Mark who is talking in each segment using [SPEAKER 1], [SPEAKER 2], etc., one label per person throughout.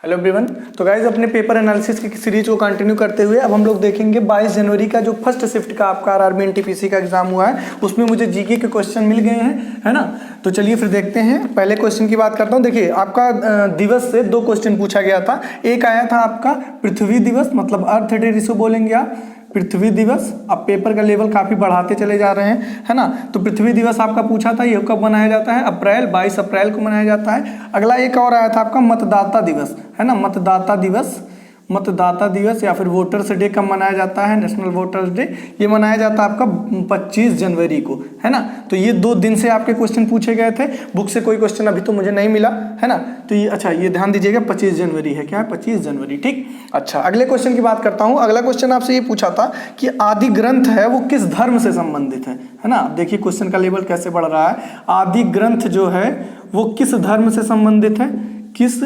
[SPEAKER 1] Hello everyone. तो guys अपने paper analysis की सीरीज को कंटिन्यू करते हुए अब हम लोग देखेंगे 22 जनवरी का जो फर्स्ट शिफ्ट का आपका आरआरबी एनटीपीसी का एग्जाम हुआ है उसमें मुझे जीके के क्वेश्चन मिल गए हैं, है ना। तो चलिए फिर देखते हैं। पहले क्वेश्चन की बात करता हूँ। देखिए आपका दिवस से 2 क्वेश्चन पूछा गया था। एक आया था आपका पृथ्वी दिवस, मतलब अर्थ डे जिसको बोलेंगे आप, पृथ्वी दिवस। अब पेपर का लेवल काफ़ी बढ़ाते चले जा रहे हैं, है ना। तो पृथ्वी दिवस आपका पूछा था, ये कब मनाया जाता है? 22 अप्रैल को मनाया जाता है। अगला एक और आया था आपका मतदाता दिवस, है ना। मतदाता दिवस या फिर वोटर्स डे कब मनाया जाता है? नेशनल वोटर्स डे, ये मनाया जाता है आपका 25 जनवरी को, है ना। तो ये 2 दिन से आपके क्वेश्चन पूछे गए थे। बुक से कोई क्वेश्चन अभी तो मुझे नहीं मिला, है ना। तो ये अच्छा, ये ध्यान दीजिएगा 25 जनवरी है, क्या है? 25 जनवरी, ठीक। अच्छा, अगले क्वेश्चन की बात करता हूँ। अगला क्वेश्चन आपसे ये पूछा था कि आदि ग्रंथ है वो किस धर्म से संबंधित है ना। देखिए क्वेश्चन का लेवल कैसे बढ़ रहा है। आदि ग्रंथ जो है वो किस धर्म से संबंधित है? किस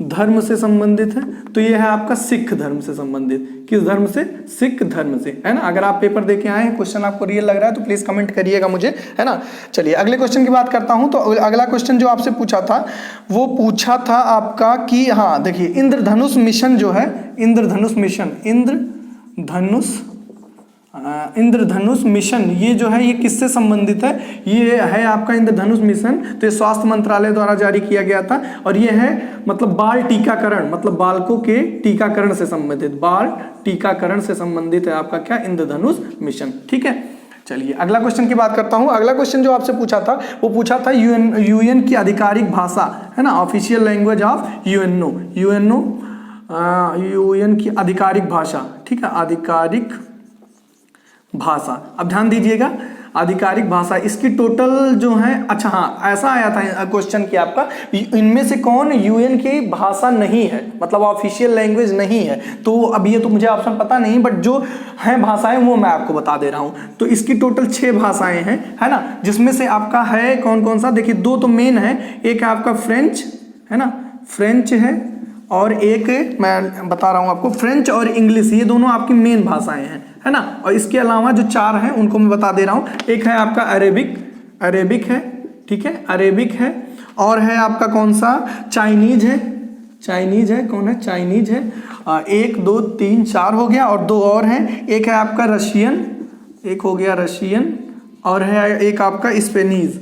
[SPEAKER 1] धर्म से संबंधित है? तो ये है आपका सिख धर्म से संबंधित। किस धर्म से? सिख धर्म से, है ना। अगर आप पेपर देके आए हैं, क्वेश्चन आपको रियल लग रहा है तो प्लीज कमेंट करिएगा मुझे, है ना। चलिए अगले क्वेश्चन की बात करता हूं। तो अगला क्वेश्चन जो आपसे पूछा था वो पूछा था आपका कि हाँ देखिए, इंद्रधनुष मिशन जो है, इंद्रधनुष मिशन, इंद्रधनुष मिशन ये जो है ये किससे संबंधित है? ये है आपका इंद्रधनुष मिशन, तो ये स्वास्थ्य मंत्रालय द्वारा जारी किया गया था। और ये है मतलब बाल टीकाकरण, मतलब बालकों के टीकाकरण से संबंधित, बाल टीकाकरण से संबंधित है आपका क्या? इंद्रधनुष मिशन, ठीक है। चलिए अगला क्वेश्चन की बात करता हूँ। अगला क्वेश्चन जो आपसे पूछा था वो पूछा था यूएन की आधिकारिक भाषा, है ना, ऑफिशियल लैंग्वेज ऑफ यूएन की आधिकारिक भाषा, ठीक है, आधिकारिक भाषा। अब ध्यान दीजिएगा, आधिकारिक भाषा, इसकी टोटल जो है, अच्छा हाँ ऐसा आया था क्वेश्चन कि आपका इनमें से कौन यूएन की भाषा नहीं है, मतलब ऑफिशियल लैंग्वेज नहीं है। तो अब ये तो मुझे ऑप्शन पता नहीं, बट जो है भाषाएं वो मैं आपको बता दे रहा हूँ। तो इसकी टोटल 6 भाषाएं हैं, है ना, जिसमें से आपका है कौन कौन सा? देखिए 2 तो मेन है, एक है आपका फ्रेंच, है ना, फ्रेंच है, और एक मैं बता रहा हूँ आपको फ्रेंच और इंग्लिश, ये दोनों आपकी मेन भाषाएं हैं, है ना। और इसके अलावा जो 4 हैं उनको मैं बता दे रहा हूँ। एक है आपका अरेबिक है, ठीक है, अरेबिक है। और है आपका कौन सा? चाइनीज है, कौन है? चाइनीज है। 1 2 3 4 हो गया, और 2 और हैं। एक है आपका रशियन, एक हो गया रशियन, और है एक आपका स्पेनीज,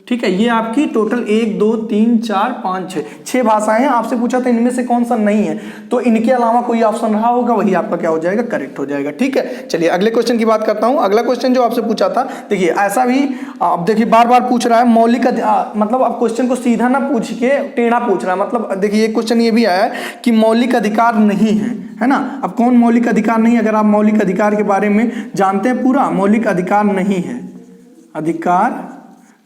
[SPEAKER 1] ठीक है। ये आपकी टोटल 1 2 3 4 5 6 भाषाएं हैं। आपसे पूछा था इनमें से कौन सा नहीं है, तो इनके अलावा कोई ऑप्शन रहा होगा वही आपका क्या हो जाएगा? करेक्ट हो जाएगा, ठीक है। चलिए अगले क्वेश्चन की बात करता हूं। अगला क्वेश्चन जो आपसे पूछा था, देखिए ऐसा भी आप देखिए बार बार पूछ रहा है मौलिक मतलब अब क्वेश्चन को सीधा ना पूछ के टेढ़ा पूछ रहा है। मतलब देखिए एक क्वेश्चन ये भी आया है कि मौलिक अधिकार नहीं है ना। अब कौन मौलिक अधिकार नहीं? अगर आप मौलिक अधिकार के बारे में जानते हैं पूरा, मौलिक अधिकार नहीं है, अधिकार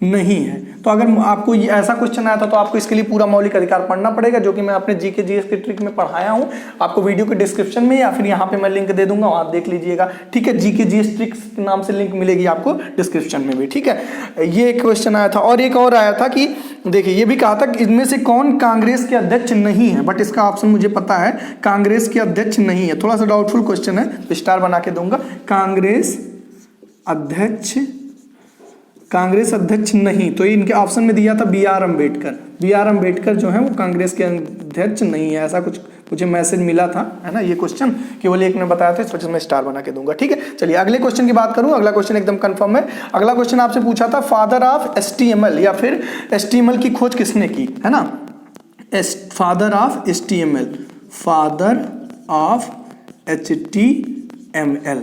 [SPEAKER 1] नहीं है। तो अगर आपको ये ऐसा क्वेश्चन आया था तो आपको इसके लिए पूरा मौलिक अधिकार पढ़ना पड़ेगा, जो कि मैं अपने जीके जीएस की ट्रिक में पढ़ाया हूं। आपको वीडियो के डिस्क्रिप्शन में या फिर यहाँ पे मैं लिंक दे दूंगा, वहां देख लीजिएगा, ठीक है। जीके जीएस ट्रिक्स के नाम से लिंक मिलेगी आपको डिस्क्रिप्शन में भी, ठीक है। ये एक क्वेश्चन आया था। और एक और आया था कि देखिए ये भी कहा था कि इनमें से कौन कांग्रेस के अध्यक्ष नहीं है, बट इसका ऑप्शन मुझे पता है, कांग्रेस के अध्यक्ष नहीं है। थोड़ा सा डाउटफुल क्वेश्चन है, स्टार बना के दूंगा। कांग्रेस अध्यक्ष नहीं, तो इनके ऑप्शन में दिया था बी आर अम्बेडकर जो है वो कांग्रेस के अध्यक्ष नहीं है, ऐसा कुछ मुझे मैसेज मिला था, है ना। ये क्वेश्चन केवल एक ने बताया था, इस वजह से मैं स्टार बना के दूंगा, ठीक है। चलिए अगले क्वेश्चन की बात करूं। अगला क्वेश्चन एकदम कंफर्म है। अगला क्वेश्चन आपसे पूछा था फादर ऑफ HTML या फिर HTML की खोज किसने की, है ना। फादर ऑफ HTML,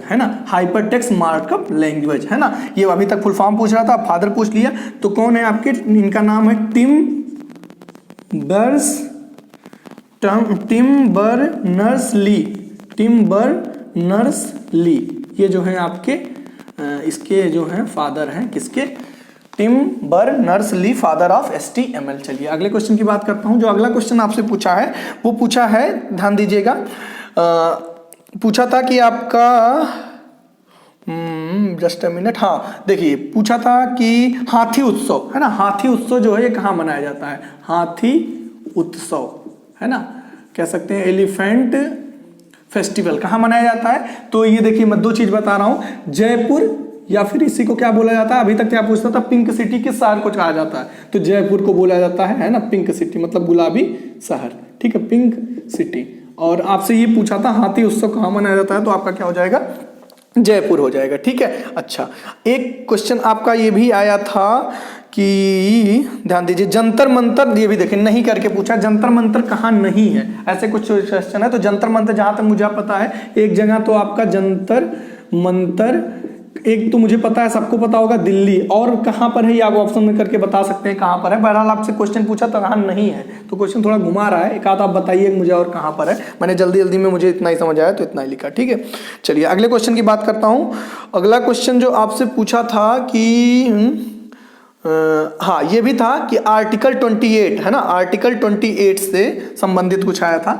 [SPEAKER 1] है ना, हाइपरटेक्स्ट मार्कअप लैंग्वेज, है ना। ये अभी तक फुल फॉर्म पूछ रहा था, फादर पूछ लिया। तो कौन है आपके? इनका नाम है टिम बर्नर्स-ली। ये जो है आपके इसके जो है फादर हैं, किसके? Tim Berners-Lee, father of HTML। चलिए अगले क्वेश्चन की बात करता हूं। जो अगला क्वेश्चन आपसे पूछा है वो पूछा है, ध्यान दीजिएगा, पूछा था कि आपका जस्ट अ मिनट, हाँ देखिए पूछा था कि हाथी उत्सव, है ना, हाथी उत्सव जो है ये कहाँ मनाया जाता है? हाथी उत्सव, है ना, कह सकते हैं एलिफेंट फेस्टिवल कहाँ मनाया जाता है? तो ये देखिए मैं 2 चीज बता रहा हूँ, या फिर इसी को क्या बोला जाता है, अभी तक क्या पूछता था, पिंक सिटी किस शहर को कहा जाता है, तो जयपुर को बोला जाता है ना, पिंक सिटी मतलब गुलाबी शहर, ठीक है, पिंक सिटी। और आपसे ये पूछा था हाथी उत्सव कहाँ मनाया जाता है, तो आपका क्या हो जाएगा, जयपुर हो जाएगा, ठीक है। अच्छा, एक क्वेश्चन आपका ये भी आया था कि ध्यान दीजिए, जंतर मंतर, ये भी देखिए नहीं करके पूछा, जंतर मंतर कहाँ नहीं है, ऐसे कुछ क्वेश्चन है। तो जंतर मंतर जहाँ तक मुझे पता है एक जगह तो आपका जंतर मंतर, एक तो मुझे पता है, सबको पता होगा दिल्ली, और कहाँ पर है ये आप ऑप्शन में करके बता सकते हैं कहाँ पर है। बहरहाल आपसे क्वेश्चन पूछा तो कहाँ नहीं है, तो क्वेश्चन थोड़ा घुमा रहा है, एक आध आप बताइए मुझे और कहाँ पर है। मैंने जल्दी जल्दी में मुझे इतना ही समझ आया तो इतना ही लिखा, ठीक है। चलिए अगले क्वेश्चन की बात करता हूँ। अगला क्वेश्चन जो आपसे पूछा था कि हाँ ये भी था कि आर्टिकल 28 है ना, आर्टिकल 28 से संबंधित कुछ आया था,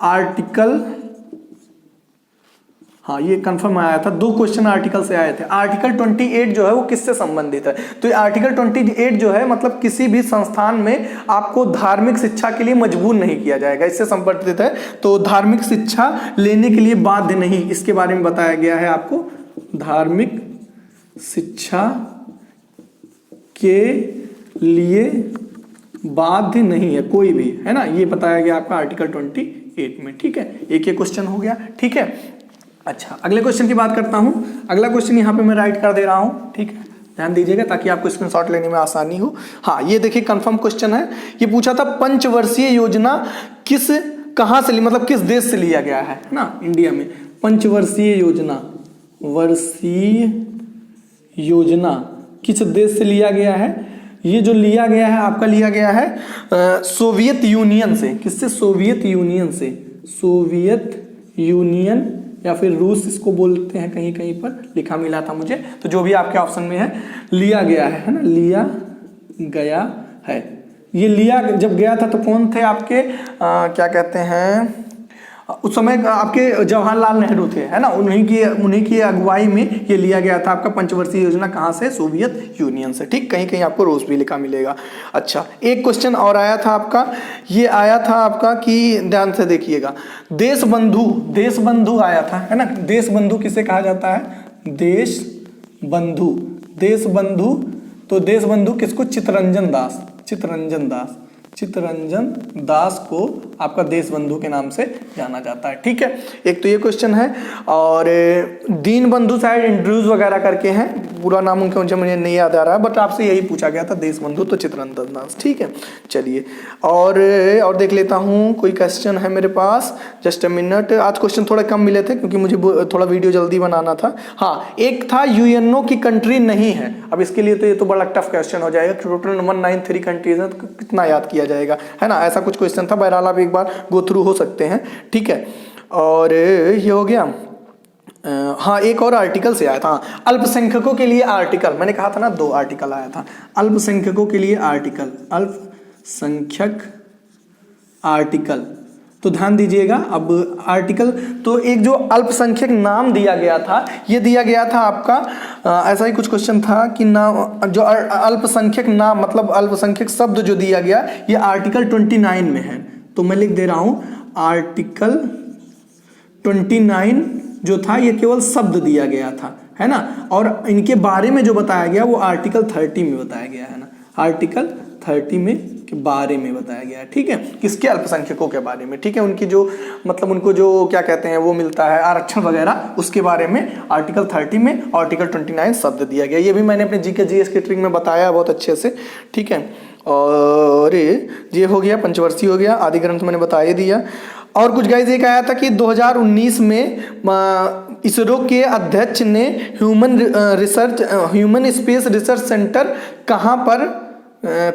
[SPEAKER 1] आर्टिकल, हाँ ये कंफर्म आया था, 2 क्वेश्चन आर्टिकल से आए थे। आर्टिकल 28 जो है वो किससे संबंधित है, तो ये आर्टिकल 28 जो है मतलब किसी भी संस्थान में आपको धार्मिक शिक्षा के लिए मजबूर नहीं किया जाएगा, इससे संबंधित है। तो धार्मिक शिक्षा लेने के लिए बाध्य नहीं, इसके बारे में बताया गया है आपको, धार्मिक शिक्षा के लिए बाध्य नहीं है कोई भी, है ना, ये बताया गया आपका आर्टिकल 28 में, ठीक है। एक ये क्वेश्चन हो गया, ठीक है। अच्छा अगले क्वेश्चन की बात करता हूं। अगला क्वेश्चन यहाँ पे मैं राइट कर दे रहा हूं, ठीक है, ध्यान दीजिएगा ताकि आपको स्क्रीनशॉट लेने में आसानी हो। हाँ ये देखिए कंफर्म क्वेश्चन है, ये पूछा था पंचवर्षीय योजना कहाँ से ली, मतलब किस देश से लिया गया है ना, इंडिया में पंचवर्षीय योजना, वर्षीय योजना किस देश से लिया गया है, ये जो लिया गया है आपका लिया गया है सोवियत यूनियन से, किससे, सोवियत यूनियन से, सोवियत यूनियन या फिर रूस इसको बोलते हैं, कहीं कहीं पर लिखा मिला था मुझे, तो जो भी आपके ऑप्शन में है लिया गया है ना, लिया गया है। ये लिया जब गया था तो कौन थे आपके क्या कहते हैं उस समय आपके जवाहरलाल नेहरू थे, है ना, उन्हीं की अगुवाई में ये लिया गया था आपका पंचवर्षीय योजना, कहाँ से, सोवियत यूनियन से, ठीक, कहीं कहीं आपको रूस भी लिखा मिलेगा। अच्छा एक क्वेश्चन और आया था आपका, ये आया था आपका कि ध्यान से देखिएगा, देश बंधु आया था, है ना, देश बंधु किसे कहा जाता है, देश बंधु, तो देश बंधु किसको, चित्तरंजन दास को आपका देश बंधु के नाम से जाना जाता है, ठीक है। एक तो ये क्वेश्चन है, और दीन बंधु शायद इंड्रूज वगैरह करके हैं, पूरा नाम उनका मुझे नहीं याद आ रहा है, बट आपसे यही पूछा गया था, देश बंधु तो चित्तरंजन दास, ठीक है। चलिए और देख लेता हूँ कोई क्वेश्चन है मेरे पास, जस्ट अ मिनट, आज क्वेश्चन थोड़े कम मिले थे क्योंकि मुझे थोड़ा वीडियो जल्दी बनाना था। हाँ एक था यूएनओ की कंट्री नहीं है, अब इसके लिए तो ये तो बड़ा टफ क्वेश्चन हो जाएगा, टोटल 193 कंट्रीज है, तो कितना याद किया जाएगा, है ना, ऐसा कुछ क्वेश्चन था। बहरहाल आप एक बार गो थ्रू हो सकते हैं, ठीक है। और ये हो गया। हाँ एक और आर्टिकल से आया था, अल्पसंख्यकों के लिए आर्टिकल, मैंने कहा था ना 2 आर्टिकल आया था, अल्पसंख्यकों के लिए आर्टिकल, अल्पसंख्यक आर्टिकल, तो ध्यान दीजिएगा। अब आर्टिकल तो एक जो अल्पसंख्यक नाम दिया गया था, ये दिया गया था आपका ऐसा ही कुछ क्वेश्चन था कि नाम जो अल्पसंख्यक नाम मतलब अल्पसंख्यक शब्द जो दिया गया ये आर्टिकल 29 में है, तो मैं लिख दे रहा हूं आर्टिकल 29 जो था ये केवल शब्द दिया गया था, है ना, और इनके बारे में जो बताया गया वो आर्टिकल 30 में बताया गया है ना, आर्टिकल 30 में के बारे में बताया गया है, ठीक है, किसके, अल्पसंख्यकों के बारे में, ठीक है, उनकी जो मतलब उनको जो क्या कहते हैं वो मिलता है आरक्षण वगैरह, उसके बारे में आर्टिकल 30 में आर्टिकल 29 शब्द दिया गया। ये भी मैंने अपने जीके जीएस के ट्रिक में बताया बहुत अच्छे से, ठीक है। और ये हो गया पंचवर्षीय हो गया, आदि ग्रंथ मैंने बता ही दिया। और कुछ गाइस एक आया था कि 2019 में इसरो के अध्यक्ष ने ह्यूमन स्पेस रिसर्च सेंटर कहाँ पर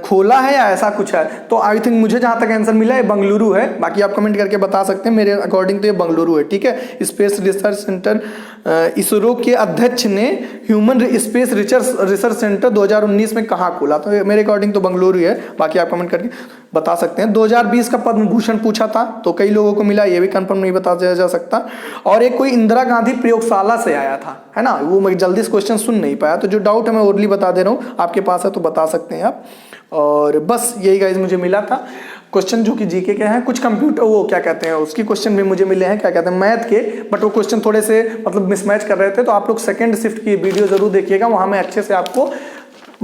[SPEAKER 1] खोला है या ऐसा कुछ है, तो आई थिंक मुझे जहाँ तक आंसर मिला है बंगलुरु है, बाकी आप कमेंट करके बता सकते हैं, मेरे अकॉर्डिंग तो ये बंगलुरु है, ठीक है। स्पेस रिसर्च सेंटर इसरो के अध्यक्ष ने ह्यूमन स्पेस रिसर्च सेंटर 2019 में कहाँ खोला, तो मेरे अकॉर्डिंग तो बंगलुरु है, बाकी आप कमेंट करके बता सकते हैं। 2020 का पद्म भूषण पूछा था तो कई लोगों को मिला, ये भी कंफर्म नहीं बता जा सकता। और एक कोई इंदिरा गांधी प्रयोगशाला से आया था, है ना, वो मैं जल्दी से क्वेश्चन सुन नहीं पाया, तो जो डाउट है मैं ओरली बता दे रहा हूँ, आपके पास है तो बता सकते हैं आप। और बस यही गाइस मुझे मिला था। क्वेश्चन जो कि जीके के हैं, कुछ कंप्यूटर वो क्या कहते हैं उसकी क्वेश्चन भी मुझे मिले हैं, क्या कहते हैं मैथ के, बट वो क्वेश्चन थोड़े से मतलब मिसमैच कर रहे थे। तो आप लोग सेकंड शिफ्ट की वीडियो जरूर देखिएगा, वहां मैं अच्छे से आपको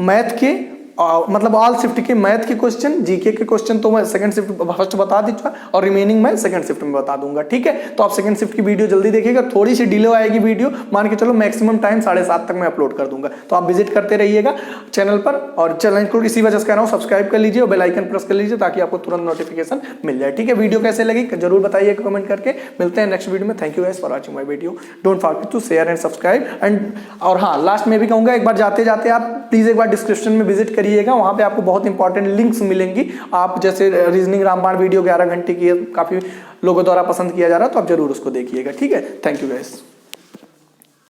[SPEAKER 1] मैथ के मतलब ऑल शिफ्ट के मैथ के क्वेश्चन, जीके के क्वेश्चन तो मैं सेकंड शिफ्ट फर्स्ट बता दीजिएगा और रिमेनिंग मैं सेकंड शिफ्ट में बता दूंगा, ठीक है। तो आप सेकंड शिफ्ट की वीडियो जल्दी देखिएगा, थोड़ी सी डिले आएगी वीडियो, मान के चलो मैक्सिमम टाइम 7:30 तक मैं अपलोड कर दूंगा। तो आप विजिट करते रहिएगा चैनल पर, और चैनल को इसी वजह से कह रहा हूँ सब्सक्राइब कर लीजिए और बेल आइकन प्रेस कर लीजिए ताकि आपको तुरंत नोटिफिकेशन मिल जाए, ठीक है। वीडियो कैसे लगी जरूर बताइए कमेंट करके। मिलते हैं नेक्स्ट वीडियो में। Thank you guys for watching my video. Don't forget to share and subscribe and, और हाँ लास्ट में भी कहूंगा एक बार जाते जाते आप प्लीज एक बार डिस्क्रिप्शन में विजिट करिएगा, वहां पे आपको बहुत इंपॉर्टेंट लिंक्स मिलेंगी। आप जैसे रीजनिंग रामबाण वीडियो 11 घंटे की काफी लोगों द्वारा पसंद किया जा रहा है, तो आप जरूर उसको देखिएगा, ठीक है। Thank you guys.